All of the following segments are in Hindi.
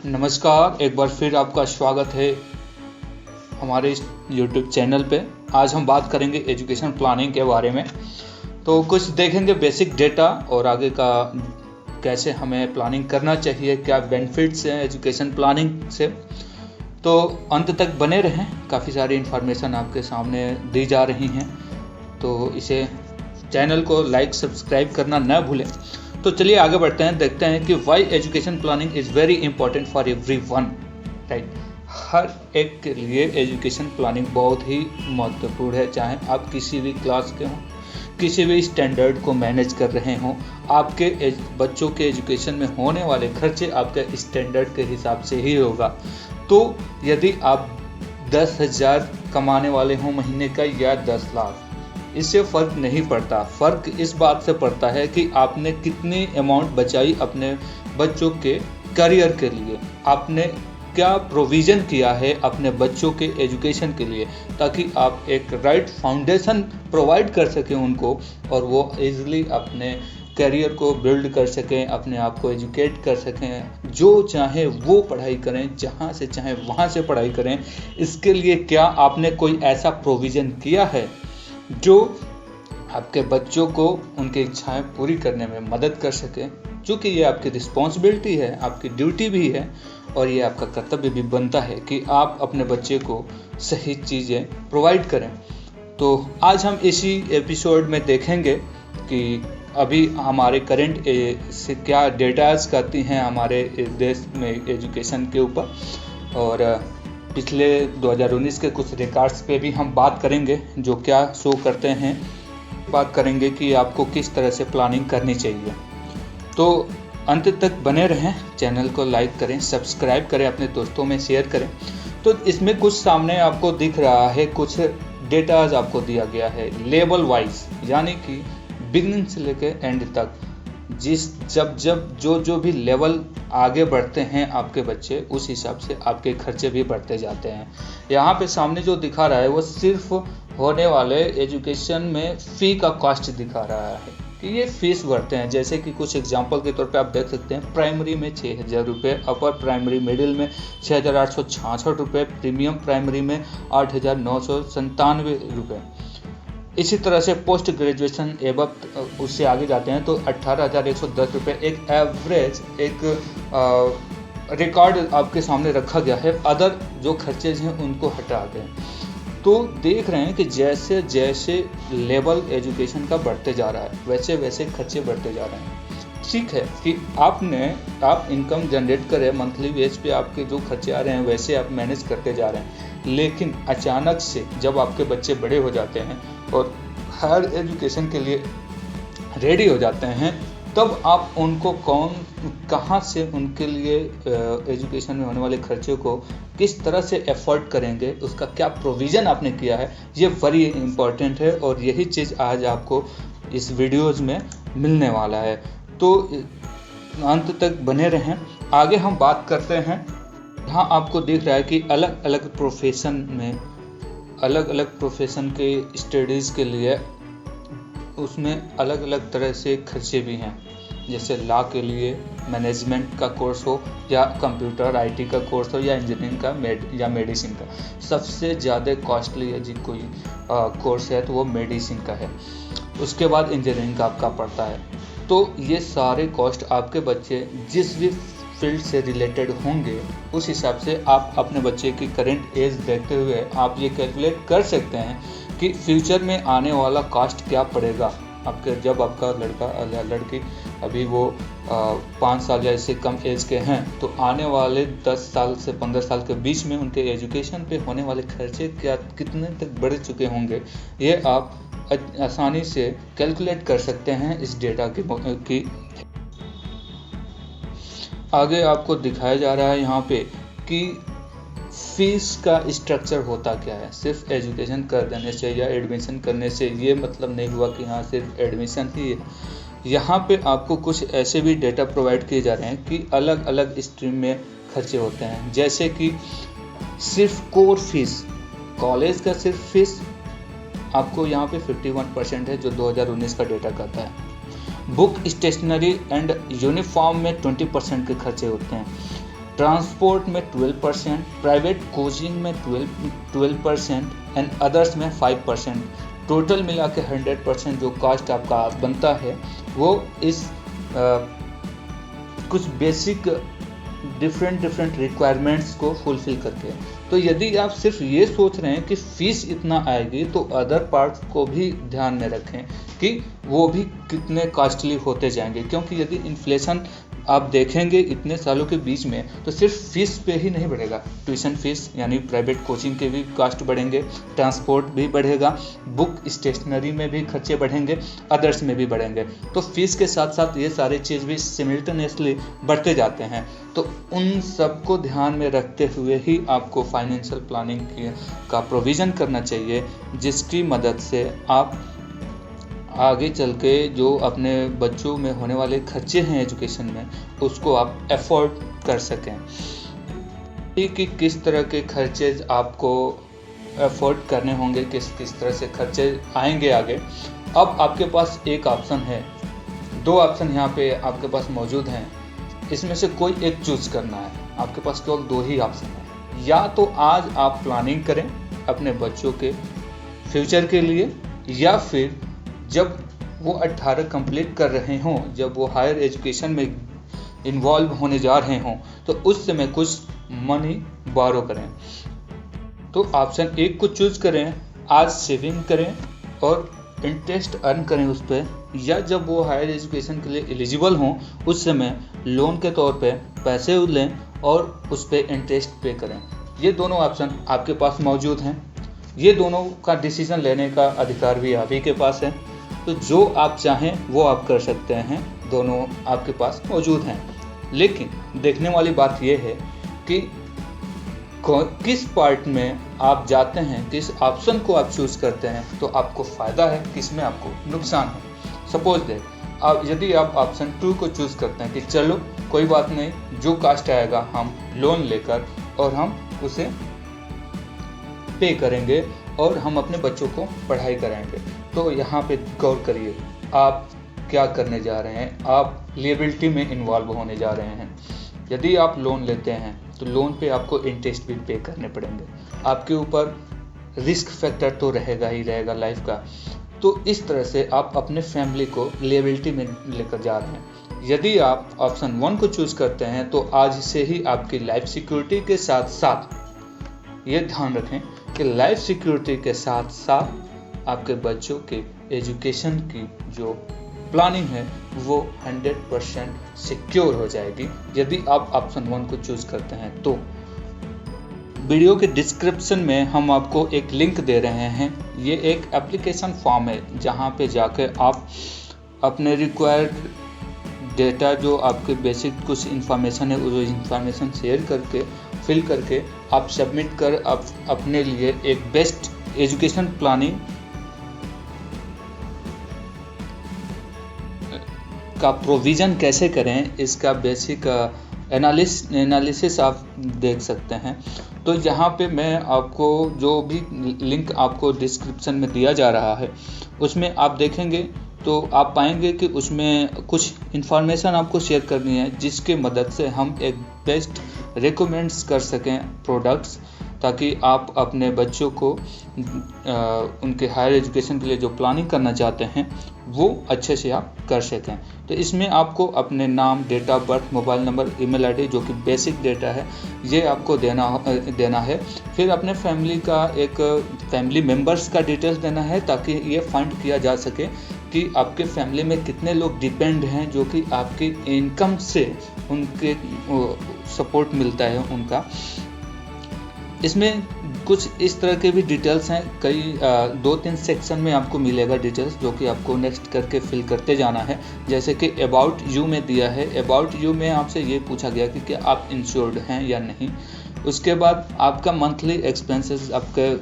नमस्कार, एक बार फिर आपका स्वागत है हमारे इस YouTube चैनल पे। आज हम बात करेंगे एजुकेशन प्लानिंग के बारे में। तो कुछ देखेंगे बेसिक डेटा और आगे का कैसे हमें प्लानिंग करना चाहिए, क्या बेनिफिट्स हैं एजुकेशन प्लानिंग से। तो अंत तक बने रहें, काफ़ी सारी इन्फॉर्मेशन आपके सामने दी जा रही हैं। तो इसे चैनल को लाइक सब्सक्राइब करना न भूलें। तो चलिए आगे बढ़ते हैं, देखते हैं कि why education planning is very important for everyone, right. हर एक के लिए एजुकेशन प्लानिंग बहुत ही महत्वपूर्ण है, चाहे आप किसी भी क्लास के हों, किसी भी स्टैंडर्ड को मैनेज कर रहे हों। आपके बच्चों के एजुकेशन में होने वाले खर्चे आपके स्टैंडर्ड के हिसाब से ही होगा। तो यदि आप 10,000 कमाने वाले हों महीने का या 10 लाख, इससे फ़र्क नहीं पड़ता। फ़र्क इस बात से पड़ता है कि आपने कितनी अमाउंट बचाई अपने बच्चों के करियर के लिए, आपने क्या प्रोविज़न किया है अपने बच्चों के एजुकेशन के लिए, ताकि आप एक राइट फाउंडेशन प्रोवाइड कर सकें उनको और वो इजीली अपने करियर को बिल्ड कर सकें, अपने आप को एजुकेट कर सकें, जो चाहे वो पढ़ाई करें, जहाँ से चाहे वहाँ से पढ़ाई करें। इसके लिए क्या आपने कोई ऐसा प्रोविज़न किया है जो आपके बच्चों को उनकी इच्छाएं पूरी करने में मदद कर सके, क्योंकि ये आपकी रिस्पॉन्सिबिलिटी है, आपकी ड्यूटी भी है और ये आपका कर्तव्य भी बनता है कि आप अपने बच्चे को सही चीज़ें प्रोवाइड करें। तो आज हम इसी एपिसोड में देखेंगे कि अभी हमारे करंट से क्या डेटाज करती हैं हमारे देश में एजुकेशन के ऊपर, और पिछले 2019 के कुछ रिकॉर्ड्स पे भी हम बात करेंगे जो क्या शो करते हैं। बात करेंगे कि आपको किस तरह से प्लानिंग करनी चाहिए। तो अंत तक बने रहें, चैनल को लाइक करें, सब्सक्राइब करें, अपने दोस्तों में शेयर करें। तो इसमें कुछ सामने आपको दिख रहा है, कुछ डेटाज आपको दिया गया है लेवल वाइज, यानी कि बिगिनिंग से लेकर एंड तक। जब जो भी लेवल आगे बढ़ते हैं आपके बच्चे, उस हिसाब से आपके खर्चे भी बढ़ते जाते हैं। यहाँ पे सामने जो दिखा रहा है वो सिर्फ होने वाले एजुकेशन में फ़ी का कॉस्ट दिखा रहा है कि ये फीस बढ़ते हैं। जैसे कि कुछ एग्जांपल के तौर पे आप देख सकते हैं, प्राइमरी में 6,000 रुपये, अपर प्राइमरी मिडिल में 6,866 रुपये, प्रीमियम प्राइमरी में 8,997 रुपये। इसी तरह से पोस्ट ग्रेजुएशन एबव उससे आगे जाते हैं तो 18,110 रुपये एक एवरेज एक रिकॉर्ड आपके सामने रखा गया है। अदर जो खर्चेज हैं उनको हटा दें। तो देख रहे हैं कि जैसे जैसे लेवल एजुकेशन का बढ़ते जा रहा है वैसे वैसे खर्चे बढ़ते जा रहे हैं। ठीक है कि आप इनकम जनरेट करें, मंथली बेस पे आपके जो खर्चे आ रहे हैं वैसे आप मैनेज करते जा रहे हैं, लेकिन अचानक से जब आपके बच्चे बड़े हो जाते हैं और हायर एजुकेशन के लिए रेडी हो जाते हैं, तब आप उनको कहाँ से उनके लिए एजुकेशन में होने वाले खर्चे को किस तरह से एफोर्ड करेंगे, उसका क्या प्रोविज़न आपने किया है, ये वेरी इम्पॉर्टेंट है। और यही चीज़ आज आपको इस वीडियोज़ में मिलने वाला है। तो अंत तक बने रहें। आगे हम बात करते हैं। यहाँ आपको दिख रहा है कि अलग अलग प्रोफेशन के स्टडीज़ के लिए उसमें अलग अलग तरह से खर्चे भी हैं। जैसे लॉ के लिए मैनेजमेंट का कोर्स हो, या कंप्यूटर आईटी का कोर्स हो, या इंजीनियरिंग का या मेडिसिन का। सबसे ज़्यादा कॉस्टली यदि कोई कोर्स है तो वो मेडिसिन का है। उसके बाद इंजीनियरिंग का आपका पड़ता है। तो ये सारे कॉस्ट आपके बच्चे जिस भी फील्ड से रिलेटेड होंगे, उस हिसाब से आप अपने बच्चे की करंट एज देखते हुए आप ये कैलकुलेट कर सकते हैं कि फ्यूचर में आने वाला कॉस्ट क्या पड़ेगा आपके। जब आपका लड़का या लड़की अभी वो 5 साल या इससे कम एज के हैं, तो आने वाले 10 साल से 15 साल के बीच में उनके एजुकेशन पे होने वाले खर्चे कितने तक बढ़ चुके होंगे, ये आप आसानी से कैलकुलेट कर सकते हैं इस डेटा की। आगे आपको दिखाया जा रहा है यहाँ पे कि फीस का स्ट्रक्चर होता क्या है। सिर्फ एजुकेशन कर देने से या एडमिशन करने से ये मतलब नहीं हुआ कि हाँ सिर्फ एडमिशन ही है। यहाँ पे आपको कुछ ऐसे भी डेटा प्रोवाइड किए जा रहे हैं कि अलग अलग स्ट्रीम में खर्चे होते हैं। जैसे कि सिर्फ कोर फीस, कॉलेज का सिर्फ फीस आपको यहाँ पे 51% है, जो 2019 का डेटा कहता है। बुक, स्टेशनरी एंड यूनिफॉर्म में 20% के खर्चे होते हैं। ट्रांसपोर्ट में 12%, प्राइवेट कोचिंग में 12% एंड अदर्स में 5%। टोटल मिला के 100% जो कॉस्ट आपका बनता है वो इस कुछ बेसिक डिफरेंट रिक्वायरमेंट्स को फुलफिल करके। तो यदि आप सिर्फ ये सोच रहे हैं कि फीस इतना आएगी तो अदर पार्ट्स को भी ध्यान में रखें कि वो भी कितने कॉस्टली होते जाएंगे, क्योंकि यदि इन्फ्लेशन आप देखेंगे इतने सालों के बीच में तो सिर्फ फीस पे ही नहीं बढ़ेगा, ट्यूशन फीस यानी प्राइवेट कोचिंग के भी कॉस्ट बढ़ेंगे, ट्रांसपोर्ट भी बढ़ेगा, बुक स्टेशनरी में भी खर्चे बढ़ेंगे, अदर्स में भी बढ़ेंगे। तो फीस के साथ साथ ये सारे चीज़ भी सिमिल्टेनियसली बढ़ते जाते हैं। तो उन सबको ध्यान में रखते हुए ही आपको फाइनेंशियल प्लानिंग का प्रोविज़न करना चाहिए, जिसकी मदद से आप आगे चल के जो अपने बच्चों में होने वाले खर्चे हैं एजुकेशन में उसको आप अफोर्ड कर सकें। कि किस तरह के खर्चे आपको अफोर्ड करने होंगे, किस तरह से खर्चे आएंगे आगे। अब आपके पास एक ऑप्शन है, दो ऑप्शन यहाँ पे आपके पास मौजूद हैं, इसमें से कोई एक चूज करना है। आपके पास केवल दो ही ऑप्शन है, या तो आज आप प्लानिंग करें अपने बच्चों के फ्यूचर के लिए, या फिर जब वो 18 कंप्लीट कर रहे हों, जब वो हायर एजुकेशन में इन्वॉल्व होने जा रहे हों, तो उस समय कुछ मनी बोरो करें। तो ऑप्शन एक को चूज करें, आज सेविंग करें और इंटरेस्ट अर्न करें उस पर, या जब वो हायर एजुकेशन के लिए एलिजिबल हों उस समय लोन के तौर पे पैसे लें और उस पर इंटरेस्ट पे करें। ये दोनों ऑप्शन आपके पास मौजूद हैं। ये दोनों का डिसीजन लेने का अधिकार भी आप ही के पास है। तो जो आप चाहें वो आप कर सकते हैं, दोनों आपके पास मौजूद हैं। लेकिन देखने वाली बात यह है कि किस पार्ट में आप जाते हैं, किस ऑप्शन को आप चूज़ करते हैं, तो आपको फ़ायदा है, किस में आपको नुकसान है। सपोज दैट यदि आप ऑप्शन 2 को चूज़ करते हैं कि चलो कोई बात नहीं, जो कास्ट आएगा हम लोन लेकर और हम उसे पे करेंगे और हम अपने बच्चों को पढ़ाई कराएंगे। तो यहाँ पे गौर करिए, आप क्या करने जा रहे हैं, आप लिएबिलिटी में इन्वॉल्व होने जा रहे हैं। यदि आप लोन लेते हैं तो लोन पे आपको इंटरेस्ट भी पे करने पड़ेंगे, आपके ऊपर रिस्क फैक्टर तो रहेगा ही रहेगा लाइफ का। तो इस तरह से आप अपने फैमिली को लिएबिलिटी में लेकर जा रहे हैं। यदि आप ऑप्शन 1 को चूज़ करते हैं तो आज से ही आपकी लाइफ सिक्योरिटी के साथ साथ ये ध्यान रखें कि लाइफ सिक्योरिटी के साथ साथ आपके बच्चों के एजुकेशन की जो प्लानिंग है वो 100% सिक्योर हो जाएगी यदि आप ऑप्शन 1 को चूज़ करते हैं। तो वीडियो के डिस्क्रिप्शन में हम आपको एक लिंक दे रहे हैं। ये एक एप्लीकेशन फॉर्म है जहाँ पे जाकर आप अपने रिक्वायर्ड डेटा, जो आपके बेसिक कुछ इन्फॉर्मेशन है, वो इन्फॉर्मेशन शेयर करके फिल करके आप सबमिट कर आप अपने लिए एक बेस्ट एजुकेशन प्लानिंग का प्रोविज़न कैसे करें, इसका बेसिक एनालिसिस आप देख सकते हैं। तो यहाँ पे मैं आपको जो भी लिंक आपको डिस्क्रिप्शन में दिया जा रहा है उसमें आप देखेंगे तो आप पाएंगे कि उसमें कुछ इन्फॉर्मेशन आपको शेयर करनी है, जिसके मदद से हम एक बेस्ट रिकमेंड्स कर सकें प्रोडक्ट्स, ताकि आप अपने बच्चों को उनके हायर एजुकेशन के लिए जो प्लानिंग करना चाहते हैं वो अच्छे से आप कर सकें। तो इसमें आपको अपने नाम, date of birth, mobile number, email ID, जो कि बेसिक डेटा है, ये आपको देना है। फिर अपने फैमिली का एक फैमिली मेम्बर्स का डिटेल्स देना है, ताकि ये फाइंड किया जा सके कि आपके फैमिली में कितने लोग डिपेंड हैं जो कि आपकी इनकम से उनके सपोर्ट मिलता है उनका। इसमें कुछ इस तरह के भी डिटेल्स हैं, कई 2-3 सेक्शन में आपको मिलेगा डिटेल्स, जो कि आपको नेक्स्ट करके फिल करते जाना है। जैसे कि अबाउट यू में दिया है, अबाउट यू में आपसे ये पूछा गया कि क्या आप इंश्योर्ड हैं या नहीं। उसके बाद आपका मंथली एक्सपेंसेस, आपके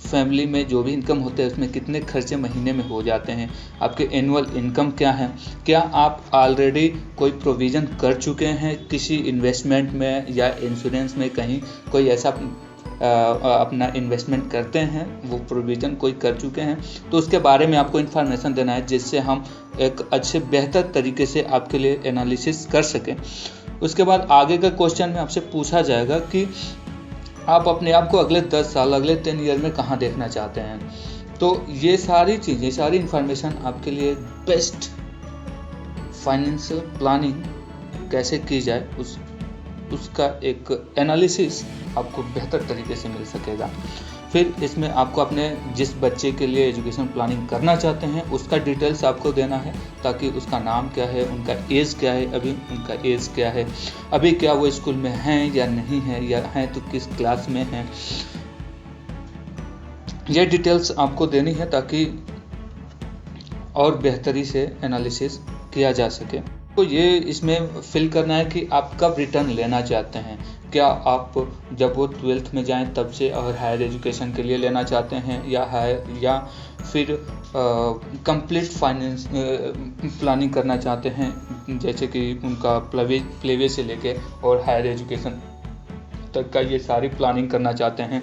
फैमिली में जो भी इनकम होते हैं उसमें कितने खर्चे महीने में हो जाते हैं, आपके एनुअल इनकम क्या है, क्या आप ऑलरेडी कोई प्रोविज़न कर चुके हैं किसी इन्वेस्टमेंट में या इंश्योरेंस में, कहीं कोई ऐसा अपना इन्वेस्टमेंट करते हैं, वो प्रोविज़न कोई कर चुके हैं, तो उसके बारे में आपको इन्फॉर्मेशन देना है, जिससे हम एक अच्छे बेहतर तरीके से आपके लिए एनालिसिस कर सकें। उसके बाद आगे का क्वेश्चन में आपसे पूछा जाएगा कि आप अपने आप को अगले 10 साल, अगले 10 ईयर में कहाँ देखना चाहते हैं। तो ये सारी चीज़ें, सारी इन्फॉर्मेशन आपके लिए बेस्ट फाइनेंशियल प्लानिंग कैसे की जाए उसका एक एनालिसिस आपको बेहतर तरीके से मिल सकेगा। फिर इसमें आपको अपने जिस बच्चे के लिए एजुकेशन प्लानिंग करना चाहते हैं उसका डिटेल्स आपको देना है, ताकि उसका नाम क्या है, उनका एज क्या है, अभी उनका एज क्या है, अभी क्या वो स्कूल में हैं या नहीं है, या हैं तो किस क्लास में हैं, ये डिटेल्स आपको देनी है ताकि और बेहतरी से एनालिसिस किया जा सके। तो ये इसमें फिल करना है कि आप कब रिटर्न लेना चाहते हैं। क्या आप जब वो 12th में जाएं तब से और हायर एजुकेशन के लिए लेना चाहते हैं, या फिर कंप्लीट फाइनेंस प्लानिंग करना चाहते हैं, जैसे कि उनका प्लेवे से लेके और हायर एजुकेशन तक का ये सारी प्लानिंग करना चाहते हैं।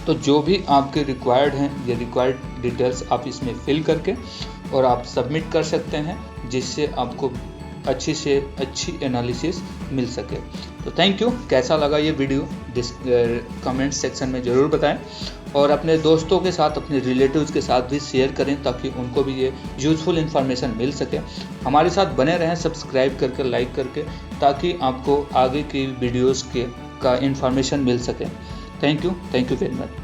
तो जो भी आपके रिक्वायर्ड हैं, ये रिक्वायर्ड डिटेल्स आप इसमें फिल करके और आप सबमिट कर सकते हैं, जिससे आपको अच्छी से अच्छी एनालिसिस मिल सके। तो थैंक यू। कैसा लगा ये वीडियो कमेंट सेक्शन में ज़रूर बताएं, और अपने दोस्तों के साथ, अपने रिलेटिव्स के साथ भी शेयर करें ताकि उनको भी ये यूज़फुल इन्फॉर्मेशन मिल सके। हमारे साथ बने रहें सब्सक्राइब करके, लाइक करके, ताकि आपको आगे की वीडियोज़ का इन्फॉर्मेशन मिल सके। Thank you very much.